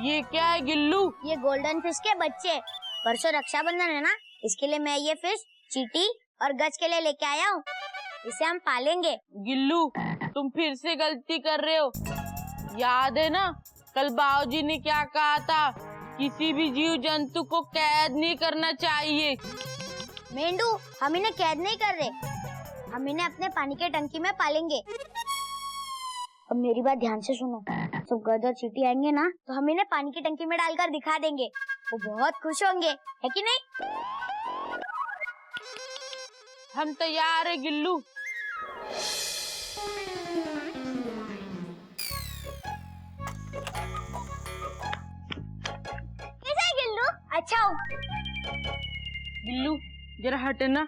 ये क्या है गिल्लू? ये गोल्डन फिश के बच्चे। परसों रक्षाबंधन है ना, इसके लिए मैं ये फिश चींटी और गज के लिए लेके आया हूँ। इसे हम पालेंगे। गिल्लू, तुम फिर से गलती कर रहे हो। याद है ना, कल बाबूजी ने क्या कहा था? किसी भी जीव जंतु को कैद नहीं करना चाहिए। मेंढू, हम इन्हें कैद नहीं कर रहे, हम इन्हें अपने पानी के टंकी में पालेंगे। अब मेरी बात ध्यान से सुनो। जब गध और चींटी आएंगे ना, तो हम इन्हें पानी की टंकी में डालकर दिखा देंगे। वो बहुत खुश होंगे, है कि नहीं? हम तैयार है गिल्लू। कैसा है गिल्लू? अच्छा हो। गिल्लू जरा हटना।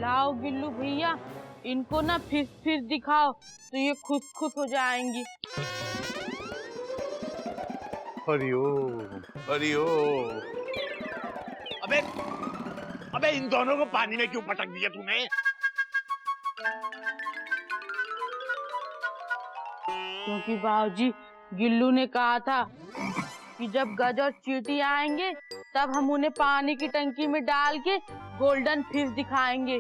लाओ गिल्लू भैया, इनको ना फिर दिखाओ तो ये खुश हो जाएंगी। हरिओम हरिओम। अबे इन दोनों को पानी में क्यों पटक दिया तूने? क्योंकि बाबूजी, गिल्लू ने कहा था कि जब गज और चींटी आएंगे तब हम उन्हें पानी की टंकी में डाल के गोल्डन फिश दिखाएंगे।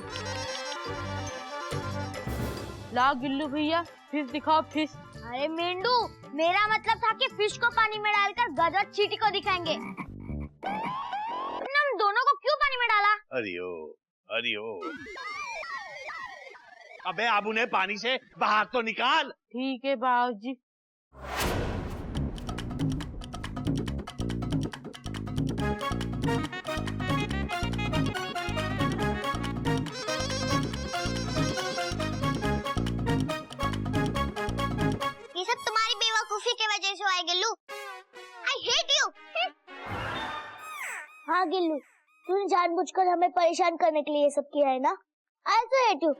लाओ गिल्लू भैया, फिश दिखाओ फिश। अरे मेंढू, मेरा मतलब था कि फिश को पानी में डालकर गध और चींटी को दिखाएंगे। हम दोनों को क्यों पानी में डाला? हरिओ। अबे अब उन्हें पानी से बाहर तो निकाल। ठीक है बाबूजी। ये सब तुम्हारी बेवकूफी की वजह से हुआ गिल्लू। I hate you. हाँ गिल्लू, तूने जानबूझकर हमें परेशान करने के लिए ये सब किया है ना? आई also hate you.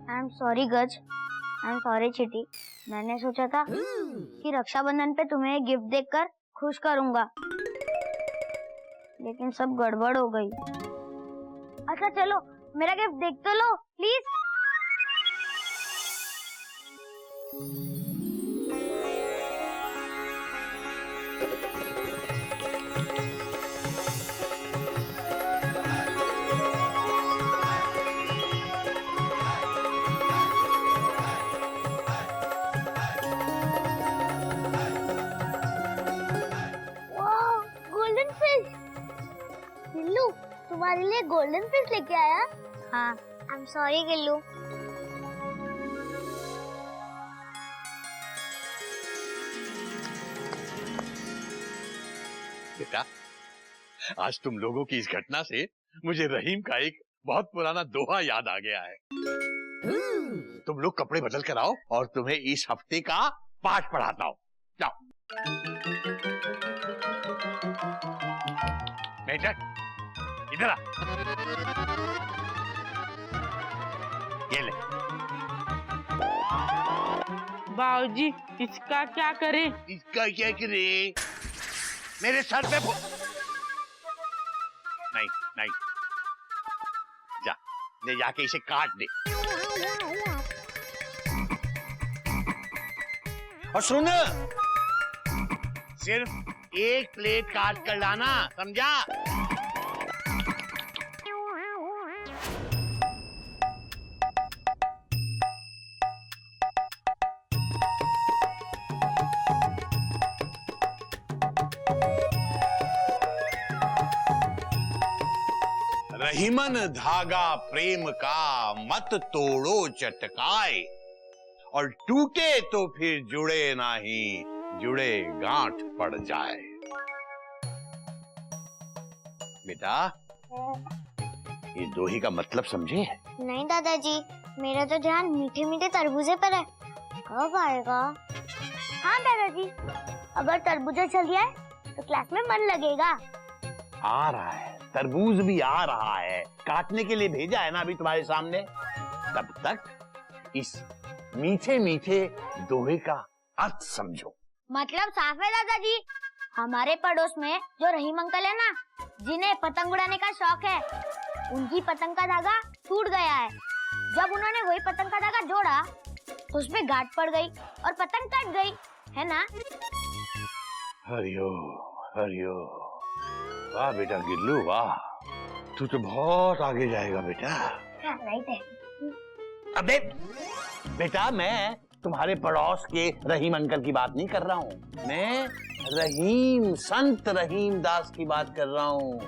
I am sorry गज, आई एम सॉरी चींटी। मैंने सोचा था कि रक्षाबंधन पे तुम्हें गिफ्ट देकर खुश करूंगा, लेकिन सब गड़बड़ हो गई। अच्छा चलो, मेरा गिफ्ट देख तो लो प्लीज। Golden fish. गिल्लू, तुम्हारे लिए गोल्डन फिश लेके आया। हाँ, आई एम सॉरी गिल्लू। बेटा, आज तुम लोगों की इस घटना से मुझे रहीम का एक बहुत पुराना दोहा याद आ गया है। तुम लोग कपड़े बदल कर आओ और तुम्हें इस हफ्ते का पाठ पढ़ाता हूँ। जाओ। बेटा, इधर आ। ये ले। बाबूजी, इसका क्या करें? इसका क्या करे? मेरे सर पे नहीं, जा, ले जाके इसे काट दे। और सुन, सिर्फ एक प्लेट काट कर लाना, समझा? रहीमन धागा प्रेम का मत तोड़ो चटकाए, और टूटे तो फिर जुड़े नहीं, जुड़े गांठ पड़ जाए। बेटा, ये दोहे का मतलब समझे? नहीं दादाजी, मेरा तो ध्यान मीठे मीठे तरबूजे पर है। कब आएगा? हाँ दादाजी, अगर तरबूजा चल गया है तो क्लास में मन लगेगा। आ रहा है, तरबूज भी आ रहा है, काटने के लिए भेजा है ना अभी तुम्हारे सामने। तब तक इस मीठे मीठे दोहे का अर्थ समझो। मतलब साफ है दादाजी, हमारे पड़ोस में जो रहीम अंकल है ना, जिन्हें पतंग उड़ाने का शौक है, उनकी पतंग का धागा टूट गया है। जब उन्होंने वही पतंग का धागा जोड़ा तो उसमें गांठ पड़ गई और पतंग कट गई, है ना? हरिओम हरिओम। वाह बेटा गिल्लू, वाह, तू तो बहुत आगे जाएगा बेटा। हाँ, राइट है। अबे बेटा, मैं तुम्हारे पड़ोस के रहीम अंकल की बात नहीं कर रहा हूँ, मैं रहीम, संत रहीम दास की बात कर रहा हूँ।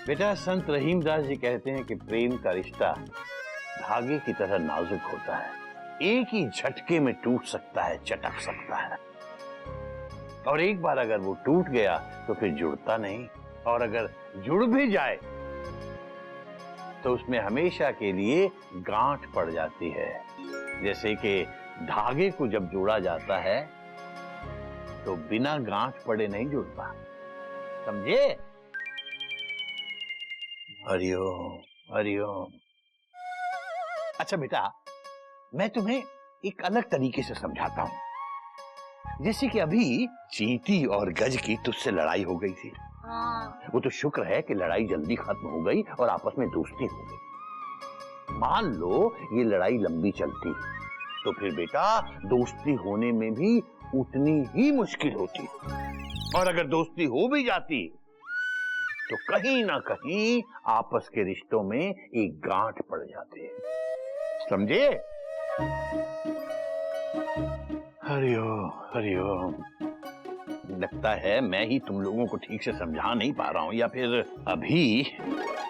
बेटा, संत रहीम दास जी कहते हैं कि प्रेम का रिश्ता धागे की तरह नाजुक होता है, एक ही झटके में टूट सकता है, चटक सकता है, और एक बार अगर वो टूट गया तो फिर जुड़ता नहीं, और अगर जुड़ भी जाए तो उसमें हमेशा के लिए गांठ पड़ जाती है। जैसे कि धागे को जब जोड़ा जाता है तो बिना गांठ पड़े नहीं जुड़ता, समझे? हरिओम हरिओम। अच्छा बेटा, मैं तुम्हें एक अलग तरीके से समझाता हूँ। जैसे कि अभी चींटी और गज की तुझसे लड़ाई हो गई थी। हाँ। वो तो शुक्र है कि लड़ाई जल्दी खत्म हो गई और आपस में दोस्ती हो गई। मान लो ये लड़ाई लंबी चलती तो फिर बेटा दोस्ती होने में भी उतनी ही मुश्किल होती, और अगर दोस्ती हो भी जाती तो कहीं ना कहीं आपस के रिश्तों में एक गांठ पड़ जाती है, समझे? हरिओम हरिओम। लगता है मैं ही तुम लोगों को ठीक से समझा नहीं पा रहा हूं, या फिर अभी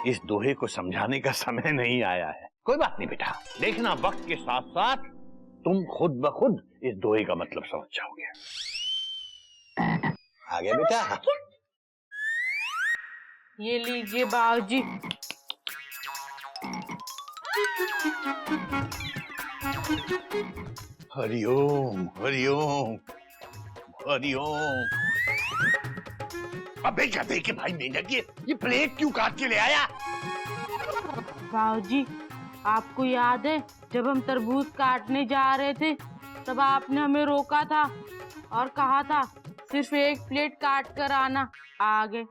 इस दोहे को समझाने का समय नहीं आया है। कोई बात नहीं बेटा, देखना वक्त के साथ साथ तुम खुद ब खुद इस दोहे का मतलब समझ जाओगे। आ गया बेटा? ये लीजिए बाबूजी। हरिओम हरिओम हरिओम। अबे गधे के भाई मेंढक, ये प्लेट क्यों काट के ले आया? बाबूजी, आपको याद है जब हम तरबूज काटने जा रहे थे तब आपने हमें रोका था और कहा था सिर्फ एक प्लेट काट कर आना। आ गए।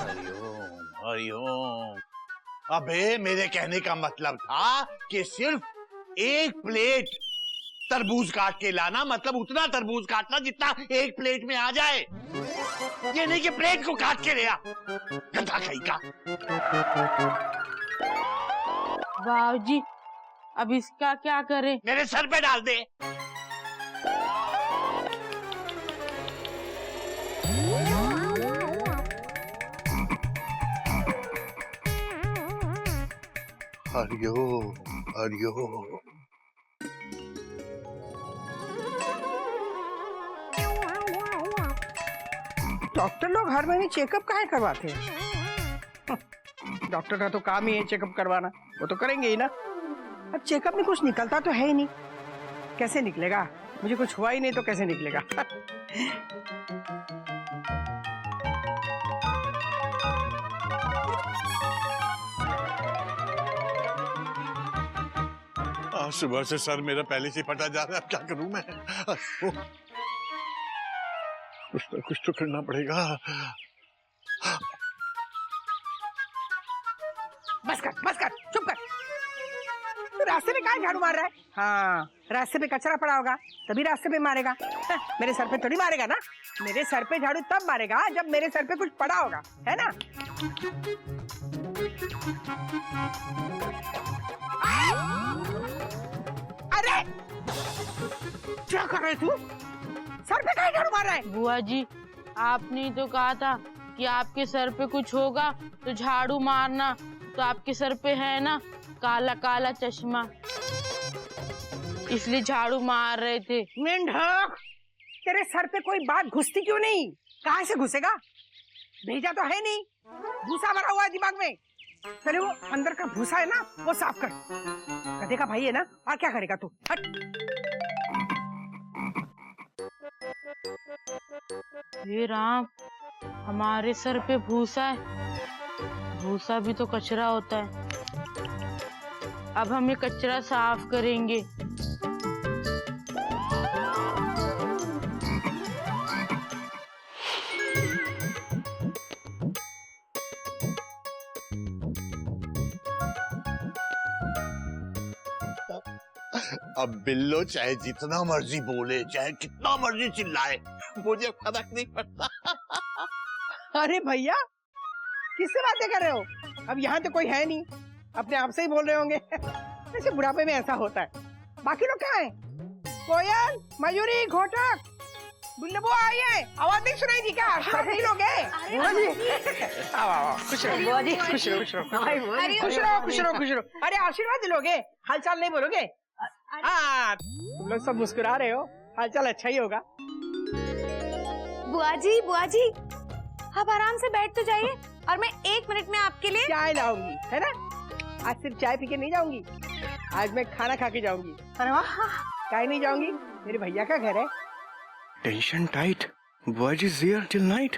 हरिओम हरिओम। अबे मेरे कहने का मतलब था कि सिर्फ एक प्लेट तरबूज काट के लाना, मतलब उतना तरबूज काटना जितना एक प्लेट में आ जाए, ये नहीं कि प्लेट को काट के ले आ, गधा कहीं का। बाबूजी, अब इसका क्या करें? मेरे सर पे डाल दे। हरिओम हरिओम। डॉक्टर लोग हर महीने चेकअप काहे करवाते हैं? डॉक्टर का तो काम ही है चेकअप करवाना, वो तो करेंगे ही ना। अब चेकअप में कुछ निकलता तो है ही नहीं, कैसे निकलेगा? मुझे कुछ हुआ ही नहीं तो कैसे निकलेगा? आज सुबह से सर मेरा पहले से फटा जा रहा है, अब क्या करूं मैं? कुछ तो करना पड़ेगा। बस कर, चुप कर। तो रास्ते में काहे झाड़ू मार रहा है? हाँ, रास्ते पे कचरा पड़ा होगा तभी रास्ते पे मारेगा। मेरे सर पे थोड़ी मारेगा ना, मेरे सर पे झाड़ू तब मारेगा जब मेरे सर पे कुछ पड़ा होगा, है ना? अरे क्या कर रहे तू? सर पे काहे झाड़ू मार रहा है? बुआ जी, आपने तो कहा था कि आपके सर पे कुछ होगा तो झाड़ू मारना, तो आपके सर पे है ना, काला काला चश्मा, इसलिए झाड़ू मार रहे थे। मेंढक, तेरे सर पे कोई बात घुसती क्यों नहीं? कहाँ से घुसेगा? भेजा तो है नहीं, भूसा भरा हुआ है दिमाग में। चले वो अंदर का भूसा है ना, वो साफ कर। गधे का भाई है ना, और क्या करेगा तू? हट। हे राम, हमारे सर पे भूसा है। भूसा भी तो कचरा होता है। अब हम ये कचरा साफ करेंगे। अब बिल्लो चाहे जितना मर्जी बोले, चाहे कितना मर्जी चिल्लाए, मुझे फर्क नहीं पड़ता। अरे भैया, किससे बातें कर रहे हो? अब यहाँ तो कोई है नहीं, अपने आप से ही बोल रहे होंगे। वैसे बुढ़ापे में ऐसा होता है। बाकी लोग कहाँ हैं? कोयल, मयूरी, घोटक, बुल्लू आइए। आवाज नहीं सुनाई दी क्या? आशीर्वाद नहीं लोगे? आओ आओ, खुश रहो बुआ जी, खुश रहो, खुश रहो, खुश रहो, खुश रहो, खुश रहो। अरे आशीर्वाद लोगे, हालचाल नहीं बोलोगे? हाँ, तुम लोग सब मुस्कुरा रहे हो, हालचाल अच्छा ही होगा। बुआ जी, आप आराम से बैठ तो जाइए, और मैं 1 मिनट में आपके लिए चाय लाऊंगी, है ना? आज सिर्फ चाय पी के नहीं जाऊंगी, आज मैं खाना खा के जाऊंगी। अरे वाह, काहे नहीं जाऊंगी? मेरे भैया का घर है। टेंशन टाइट, बुआ जी हियर टिल नाइट।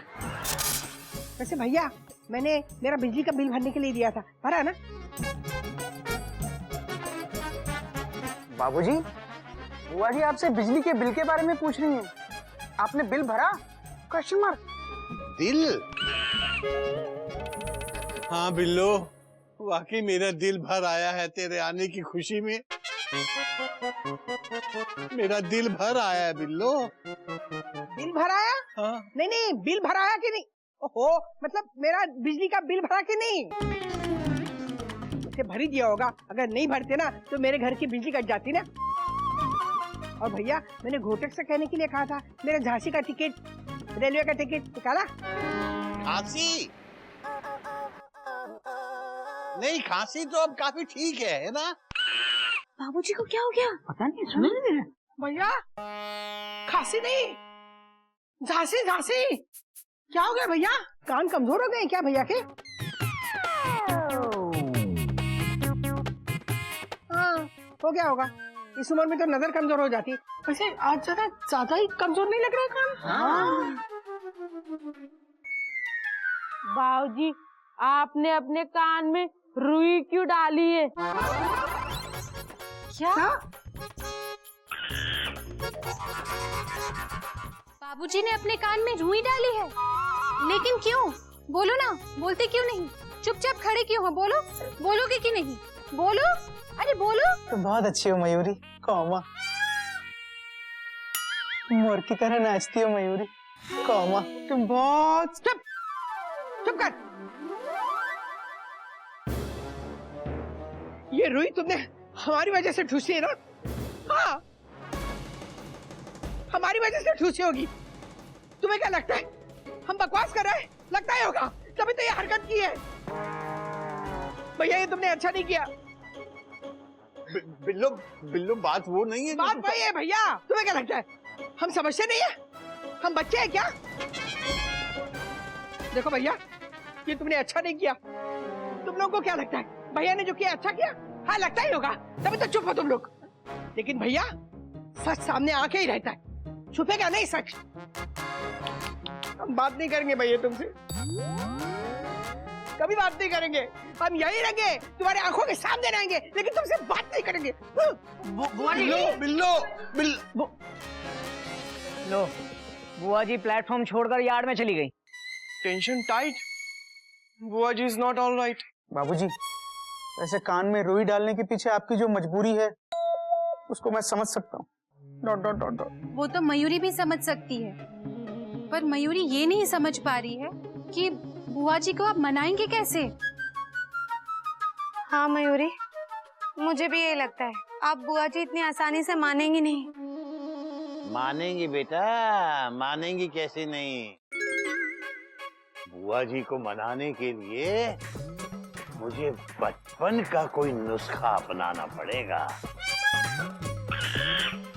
वैसे भैया, मैंने मेरा बिजली का बिल भरने के लिए दिया था, भरा ना? बाबूजी, बुआ जी आपसे बिजली के बिल के बारे में पूछ रही हैं। आपने बिल भरा? कस्टमर दिल? हाँ बिल्लो, वाकई मेरा दिल भर आया है तेरे आने की खुशी में। मेरा दिल भर आया है बिल्लो। बिल भराया? हाँ। नहीं नहीं, बिल भराया कि नहीं? ओहो, मतलब मेरा बिजली का बिल भरा कि नहीं? इसे भर ही दिया होगा। अगर नहीं भरते ना तो मेरे घर की बिजली कट जाती ना। और भैया, मैंने घोटक से कहने के लिए कहा था, मेरा झांसी का टिकट, रेलवे का टिकट निकाला? खांसी? नहीं, खांसी तो अब काफी ठीक है ना? बाबूजी को क्या हो गया? पता नहीं, सुन नहीं रहे भैया। खांसी नहीं, झांसी झांसी। क्या हो गया भैया? कान कमजोर हो गए क्या भैया के? हाँ, हो गया होगा। इस उम्र में तो नजर कमजोर हो जाती। वैसे आज ज्यादा ही कमजोर नहीं लग रहा है कान? हाँ। बाबूजी, आपने अपने कान में रुई क्यों डाली है? क्या? बाबूजी ने अपने कान में रुई डाली है? लेकिन क्यों? बोलो ना, बोलते क्यों नहीं? चुपचाप खड़े क्यों हो? बोलो, बोलोगे कि नहीं? बोलो, अरे बोलो। तो बहुत अच्छी हो मयूरी, कौमा। मोर की तरह नाचती हो मयूरी, कौमा। तुम बहुत चुप कर। ये रुई तुमने हमारी वजह से ठूसी है ना? हाँ, हमारी वजह से ठूसी होगी। तुम्हें क्या लगता है हम बकवास कर रहे हैं? लगता ही होगा, तभी तो ये हरकत की है। भैया, ये तुमने अच्छा नहीं किया। बिल्लो, बिल्लो बात वो नहीं है। बात वही है भैया। तुम्हें क्या लगता है हम समझते नहीं है? हम बच्चे हैं क्या? देखो भैया, ये तुमने अच्छा नहीं किया। तुम लोगों को क्या लगता है भैया ने जो किया अच्छा किया? हाँ, लगता ही होगा, तभी तो चुप हो तुम लोग। लेकिन भैया, सच सामने आके ही रहता है, छुपेगा नहीं सच। हम बात नहीं करेंगे भैया तुमसे, कभी बात नहीं करेंगे। हम यही रहेंगे, तुम्हारे आंखों के सामने रहेंगे, लेकिन तुमसे बात नहीं करेंगे। लो, बुआ जी प्लेटफॉर्म छोड़कर यार्ड में चली गई। टेंशन टाइट, बुआ जी इज नॉट ऑल राइट। बाबूजी, वैसे कान में रुई डालने के पीछे आपकी जो मजबूरी है उसको मैं समझ सकता हूँ। Dot dot dot dot. वो तो मयूरी भी समझ सकती है, पर मयूरी ये नहीं समझ पा रही है कि बुआ जी को आप मनाएंगे कैसे? हाँ मयूरी, मुझे भी ये लगता है, आप बुआ जी इतनी आसानी से मानेंगी नहीं। मानेंगी बेटा, मानेंगी कैसे नहीं। बुआ जी को मनाने के लिए मुझे बचपन का कोई नुस्खा अपनाना पड़ेगा।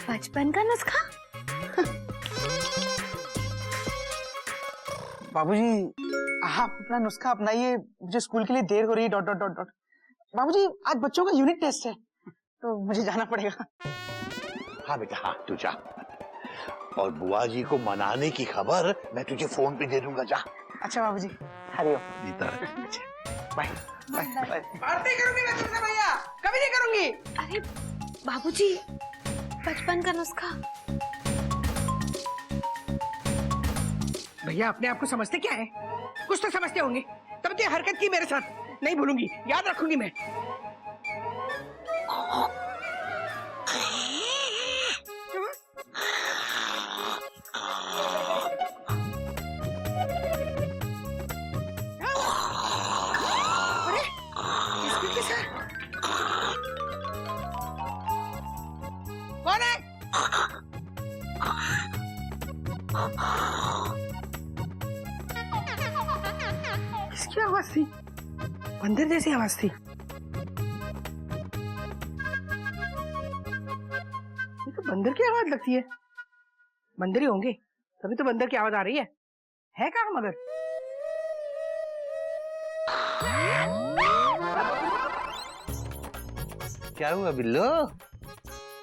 बचपन का नुस्खा? बाबूजी आप अपना नुस्खा अपनाइए, मुझे स्कूल के लिए देर हो रही है। Dot dot dot dot. बाबूजी आज बच्चों का यूनिट टेस्ट है तो मुझे जाना पड़ेगा। हाँ बेटा हाँ, तू जा। और बुआ जी को मनाने की खबर मैं तुझे फोन पे दे दूंगा, जा। अच्छा बाबूजी, हरिओम। Bye bye bye. बात नहीं करूंगी मैं तुमसे भैया, कभी नहीं करूंगी। अरे बाबूजी, बचपन का नुस्खा। भैया अपने आप को समझते क्या है? कुछ तो समझते होंगे, तब तो ये हरकत की मेरे साथ। नहीं भूलूंगी, याद रखूंगी मैं। अरे इसकी किस है? कौन है? किसकी आवाज थी? बंदर जैसी आवाज थी। ये तो बंदर की आवाज लगती है। बंदर ही होंगे, तभी तो बंदर की आवाज आ रही है कहाँ मगर? क्या हुआ बिल्लो?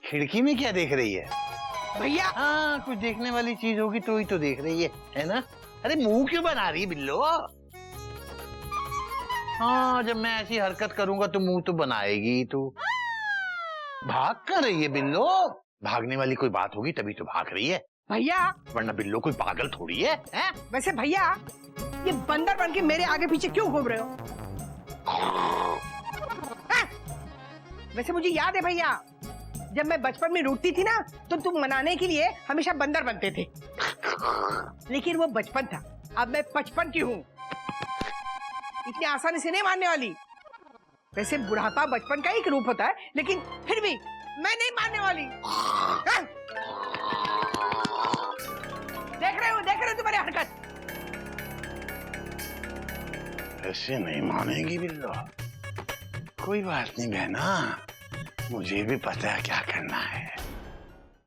खिड़की में क्या देख रही है? भैया हाँ, कुछ देखने वाली चीज होगी तो ही तो देख रही है ना? अरे मुंह क्यों बना रही है बिल्लो? हाँ, जब मैं ऐसी हरकत करूंगा तो मुंह तो बनाएगी तू। भाग कर रही है बिल्लो? भागने वाली कोई बात होगी तभी तो भाग रही है, भैया वरना बिल्लो कोई पागल थोड़ी है, हैं? वैसे भैया ये बंदर बन के मेरे आगे पीछे क्यों घूम रहे हो? हाँ? वैसे मुझे याद है भैया, जब मैं बचपन में रूठती थी ना तो तुम मनाने के लिए हमेशा बंदर बनते थे। लेकिन वो बचपन था, अब मैं 55 की हूँ, इतनी आसानी से नहीं मानने वाली। वैसे बुढ़ापा बचपन का एक रूप होता है, लेकिन फिर भी मैं नहीं मानने वाली। हाँ? देख रहे हो तुम्हारी हरकत। ऐसे नहीं मानेगी बिल्लो। कोई बात नहीं बहना, मुझे भी पता है क्या करना है।